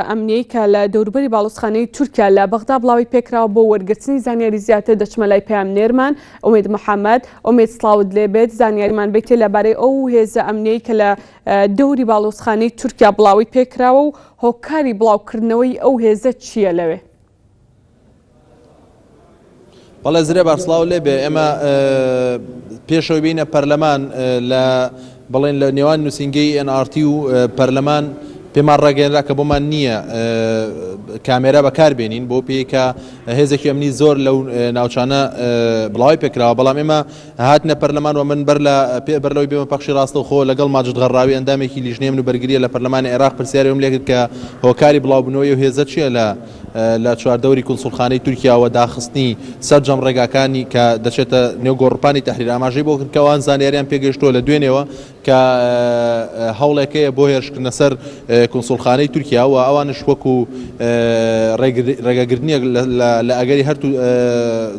ئەمنیەی کە لە دەوروبەری باڵوسخانەی تورکیا لە بەغدا بڵاوی پێکراوە بۆ وەرگرتنی زانیاری زیاتر دەچمە لای پامنێرمان ئومید محەممەد ئومید سڵاوت لێبێت زانیاریمان بێتێ لەبارەی ئەو هێزە ئەمنیەی کە لە دەوری باڵوسخانەی تورکیا بڵاوی پێکراوە و هۆکاری بڵاوکردنەوەی ئەو هێزە چییە لەوێ؟ بەڵێ زرێ بارسڵاو لێبێ ئێمە پێشەوەی بینە پەرلەمان لە بڵێن لە نێوان نووسینگەی NRT و پەرلەمان پێمان ڕاگەیەنرا کە بۆمان نییە کامێرا بەکاربێنین بۆ پێیکە هێزێکی ئەمنی زۆر لەو ناوچانە بڵاوی پێکراوە، بەڵام ئێمە هاتنە پەرلەمان و من بەرلەوەی بێمە پەخشی ڕاستەوخۆ لەگەڵ ماجد غەڕاوی ئەندامێکی لیژنەی من و بەرگریە لە پەرلەمانی عێراق پرسیاریم لێ کرد کە هۆکاری بڵاوبوونەوەی و هێزە چییە لە چواردەوری کونسوڵخانەی تورکیاوە داخستنی سەرجەم ڕێگاکانی کە دەچێتە نێو گۆڕپانی تەحریر ئاماژەی بۆ کرد کە ئەوان زانیاریان پێگەشتووە لە دوێنێەوە کە هەوڵێکەیە بۆ هێرشکردنە سەر کونسوڵخانەی تورکیا و ئەوانش وەکو ڕێگەگرتنیە لە ئەگەری هەرتو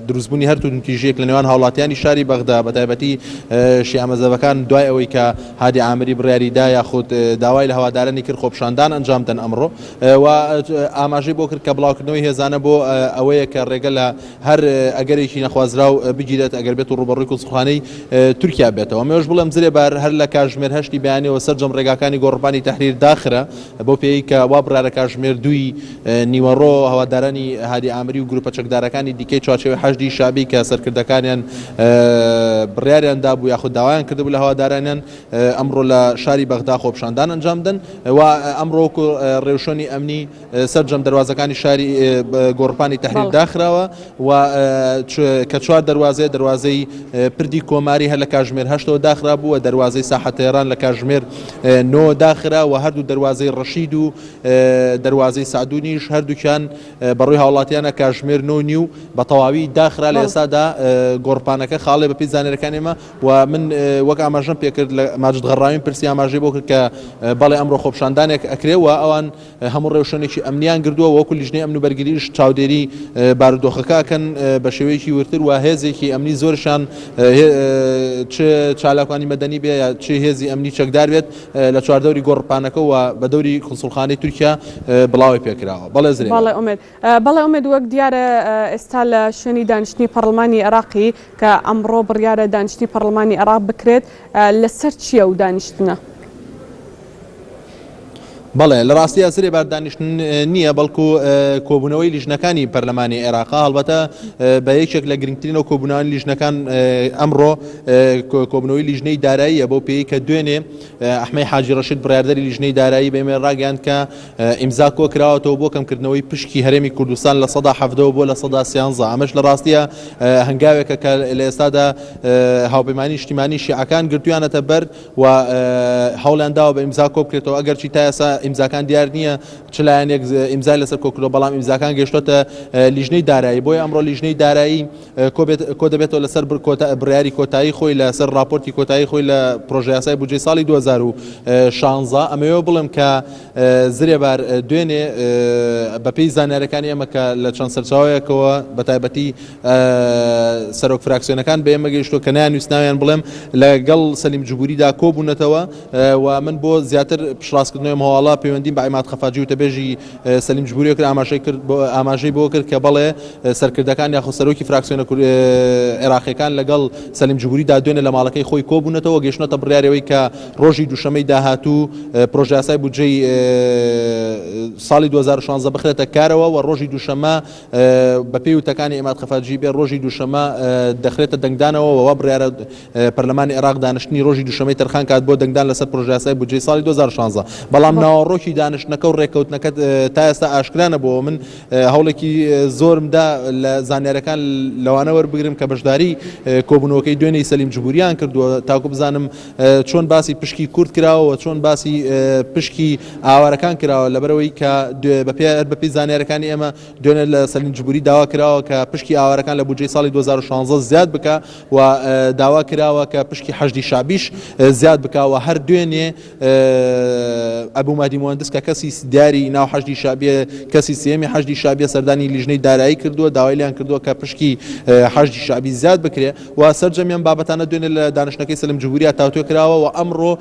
دروستبوونی هەرتو نتیژەیەک لە نێوان هاوڵاتیانی شاری بەغدا بەتایبەتی شیعەمەزەبەکان دوای ئەوەی کە هادی عامری بڕیاریدا یاخود داوای لە هەوادارانی کرد خۆپشاندان ئەنجامدەن ئەمڕۆ و ئاماژەی بۆ کرد کە بڵاوکردنەوەی هێزانە بۆ ئەوەیە کە ڕێگە لە هەر ئەگەرێکی نەخوازرا و بگیرێت ئەگەر بێت و ڕوبەڕووی کونسوڵخانەی تورکیا بێتەوە. ئەمەش بڵێم زرێ بار هەر لە کاتژمێر 8 بەیانیەوە سەرجەم ڕێگاکانی گۆڕپانی تەحریر داخرە بۆ پێی کە وا بڕارە کاتژمێر 2 نیوەڕۆ هەوادارانی هادی عامری و گروپە چەکدارەکانی دیکەی چوارچێوەی 8 شابی کە سەرکردەکانیان بڕیاریاندا بوو یاخود داوایان کردبوو لە هەوادارانیان ئەمڕۆ لە شاری بەغدا خۆپشاندان ئەنجامدەن و ئەمڕۆ ڕێوشۆنی ئەمنی سەرجەم دەواازەکانی شاری گۆڕپانی تەحریر داخراوە و کە چوار دەواازەی پردی کۆماری هەر لە کاتژمێر 8 داخرا بووە، دەواازەی ساحەت تێران لە کاتژمێر 9 داخرا و هەردوو دەواازەی ڕەشید و دەواازەی سعدونیش هەردووکیان بەڕووی هاوڵاتیانە کاتژمێر 9 و بە تەواوی داخرا لە ئێستادا گۆڕپانەکە خاڵێ بە پێی زانێرەکان ئێمە و من وەک ئاماژەم پێکرد لە ماجد غەڕاویم پرسی ئاماژەی بۆ کرد کە بەڵێ ئەمڕۆ خۆپشاندانێک ئەکرێەوە ئەوان هەموو ڕێوشێنێکی ئەمنیان گردووە وەکو لیژنەی ئەمن و بەرگریش چاودێری بارودۆخەکەکەن بە شێوەیەکی ورتر و هێزێکی ئەمنی زۆرشان چ چالاکانی مەدەنی بێ یا چ هێزی ئەمنی چەکدار بێت لە چواردەوری گۆڕپانەکە و بە دەوری کونسوڵخانەی تورکیا بڵاوی پێکراوە. بەڵێ زرێ بەڵێ ئومێد وەک دیارە ئێستا لە شوێنی دانیشتنی پەرلەمانی عێراقی کە ئەمڕۆ بڕیارە دانیشتنی پەرلەمانی عێراق بکرێت لەسەر چییە و دانیشتنە؟ بەڵێ لە ڕاستی ئەسرێ باردانیشتن نییە بەڵکو کۆبوونەوەی لیژنەکانی پەرلەمانی عێراقا هەڵبەتە بە یەکێک لە گرنگترینەوە کۆبوونەوەی لیژنەکان ئەمڕۆ کۆبوونەوەی لیژنەی داراییە بۆ پێی کە دوێنێ ئەحمەی حاجی ڕەشید بڕیاردەری لیژنەی دارایی بەمێ ڕاگەیاند کە ئیمزا کۆکراوەتەوە بۆ کەمکردنەوەی پشکی هەرێمی کوردستان لە 170 بۆ لە 113. ئەمەش لە ڕاستیە هەنگاوێکە کە لە ئێستادا هاوپەیمانی نیشتیمانی شیعەکان گرتویانەتە بەر و هەوڵیانداوە بە ئیمزا کۆ بکرێتەوە ئەگەرچی تا ئێستا ئیمزاکان دیار نییە چلایەنێک ئیمزای لەسەر کۆکردەوە، بەڵام ئیمزاکان گەشتۆتە لیژنەی دارایی. بۆیە ئەمڕۆ لیژنەی دارایی کۆ دەبێتەوە لەسەر بڕیاری کۆتایی خۆی لەسەر راپۆرتی کۆتایی خۆی لە پرۆژە یاسای بودجەی ساڵی 2016. ئەمەوە بڵم کە زرێبار دوێنێ بەپێی زانیاریەکانی ئێمە کە لە چەند سەرچاوەیەکەوە بەتایبەتی سەرۆک فراکسیۆنەکان بە ئێمە گەیشتۆ کە نایانویستناویان بڵێم لەگەڵ سەلیم جوبوریدا کۆبوونەتەوە و من بۆ زیاتر پشڕاستکردنەوەی هەواڵە پەیوەندیم بە عیماد خەفاجی و تەبێژی سەلیم جوبوری کرد ئاماژەی بۆ کرد کە بەڵێ سەرکردەکان یاخود سەرۆکی فراکسیۆنە عێراقیەکان لەگەڵ سەلیم جوبوریدا دوێنێ لە ماڵەکەی خۆی کۆبوونەتەوە گەیشتنەتە بڕیارەوەی کە ڕۆژی دووشەمەی داهاتوو پرۆژە یاسای بودجەی ساڵی 2016 بخرێتە کارەوە و ڕۆژی دووشەمە بە پێی وتەکانی عیماد خەفاجی بێ ڕۆژی دووشەمە دەخرێتە دەنگدانەوە و بڕیارە پەرلەمانی عێراق دانیشتنی ڕۆژی دووشەمەی تەرخان کات بۆ دەنگدان لەسەر پرۆژە یاسای بودجەی ساڵی 2016. بەڵام ناوەڕۆکی دانیشتنەکە و ڕێکەوتنەکە تا ئێستا ئاشکرانە بۆ من هەوڵێکی زۆرمدا لە زانیاریەکان لەوانە وەربگرم کە بەشداری کۆبوونەوەکەی دوێنێی سەلیم جوبوریان کردووە تاکو بزانم چۆن باسی پشکی کورد کراوە چۆن باسی پشکی ئاوارەکان کراوە لەبەرەوەی کە بەپێی زانیاریەکانی ئێمە دوێنێ لە سەلیم جوبوری داوا کراوە کە پشکی ئاوارەکان لە بودجەی ساڵی 2016 زیاد بکە و داوا کراوە کە پشکی حەشدی شابیش زیاد بکە و هەر دوێنێ ئەبوو مادی بەردی مهندس کە کەسی دیاری ناو حەشدی شابیە کەسی سێمی حەشدی شابیە سەردانی لیژنەی دارایی کردووە داوای لیان کردووە کە پشکی حەشدی شابی زیاد بکرێ و سەرجەمیان بابەتانە دوێنێ لە دانیشتنەکەی سەلم جمهوریە تاوتوێ کراوە و ئەمڕۆ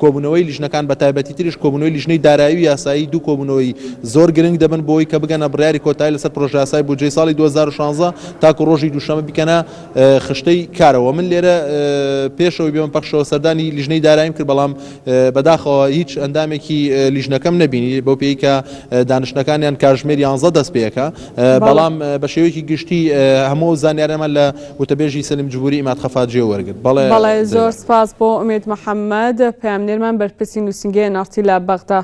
کۆبوونەوەی لیژنەکان بە تایبەتی تریش کۆبوونەوەی لیژنەی دارایی و یاسایی دوو کۆبوونەوەی زۆر گرنگ دەبن بۆی کە بگەنە بڕیاری کۆتایی لەسەر پرۆژە یاسای بودجەی ساڵی 2016 تاکو ڕۆژی دووشەمە بکەنە خشتەی کارەوە. من لێرە پێشەوەی بێمە پەخشەوە سەردانی لیژنەی داراییم کرد بەڵام بەداخەوە هیچ ئەندامێکی لیژنەکەم نەبینی بەو پێی کە دانیشتنەکانیان کاژمێری 11 دەست پێەکە بەڵام بە شێوەیەکی گشتی هەموو زانیارەمان لە وتەبێژی سەلم جمهوری ئیماد خەفاجیە وەرگرت. بەڵێ زۆر سپاس بۆ ئومێد محەممەد پامنێرمان بەرپرسی نووسنگەیە نارتی لە بەغدا.